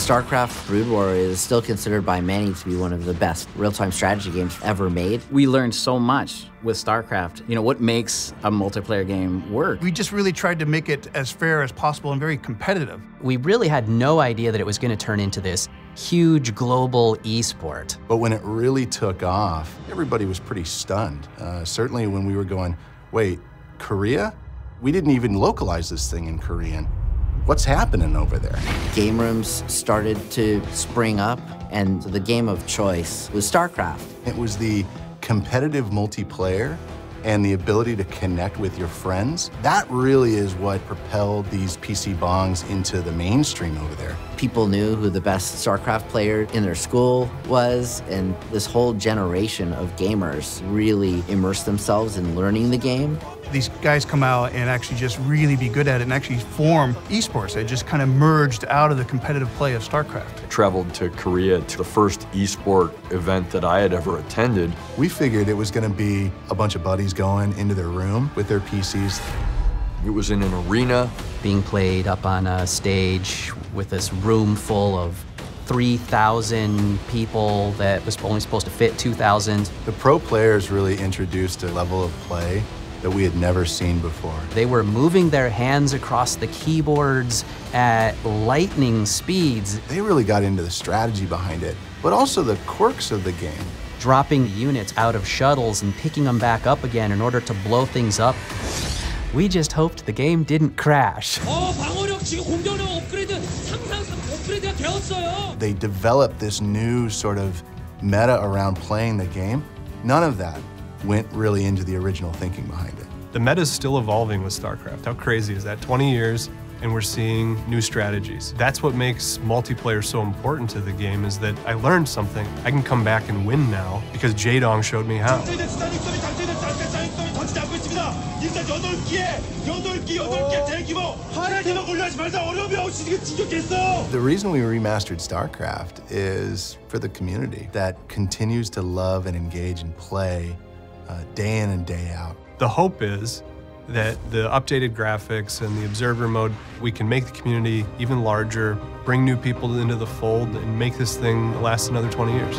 StarCraft Brood War is still considered by many to be one of the best real-time strategy games ever made. We learned so much with StarCraft. You know, what makes a multiplayer game work? We just really tried to make it as fair as possible and very competitive. We really had no idea that it was going to turn into this huge global esport. But when it really took off, everybody was pretty stunned. Certainly when we were going, wait, Korea? We didn't even localize this thing in Korean. What's happening over there? Game rooms started to spring up, and the game of choice was StarCraft. It was the competitive multiplayer and the ability to connect with your friends. That really is what propelled these PC bongs into the mainstream over there. People knew who the best StarCraft player in their school was, and this whole generation of gamers really immersed themselves in learning the game. These guys come out and actually just really be good at it and actually form esports. They just kind of merged out of the competitive play of StarCraft. I traveled to Korea to the first esport event that I had ever attended. We figured it was going to be a bunch of buddies going into their room with their PCs. It was in an arena. Being played up on a stage with this room full of 3,000 people that was only supposed to fit 2,000. The pro players really introduced a level of play that we had never seen before. They were moving their hands across the keyboards at lightning speeds. They really got into the strategy behind it, but also the quirks of the game. Dropping units out of shuttles and picking them back up again in order to blow things up. We just hoped the game didn't crash. They developed this new sort of meta around playing the game. None of that went really into the original thinking behind it. The meta's still evolving with StarCraft. How crazy is that? 20 years, and we're seeing new strategies. That's what makes multiplayer so important to the game, is that I learned something. I can come back and win now because Jaedong showed me how. The reason we remastered StarCraft is for the community that continues to love and engage and play day in and day out. The hope is that the updated graphics and the observer mode, we can make the community even larger, bring new people into the fold, and make this thing last another 20 years.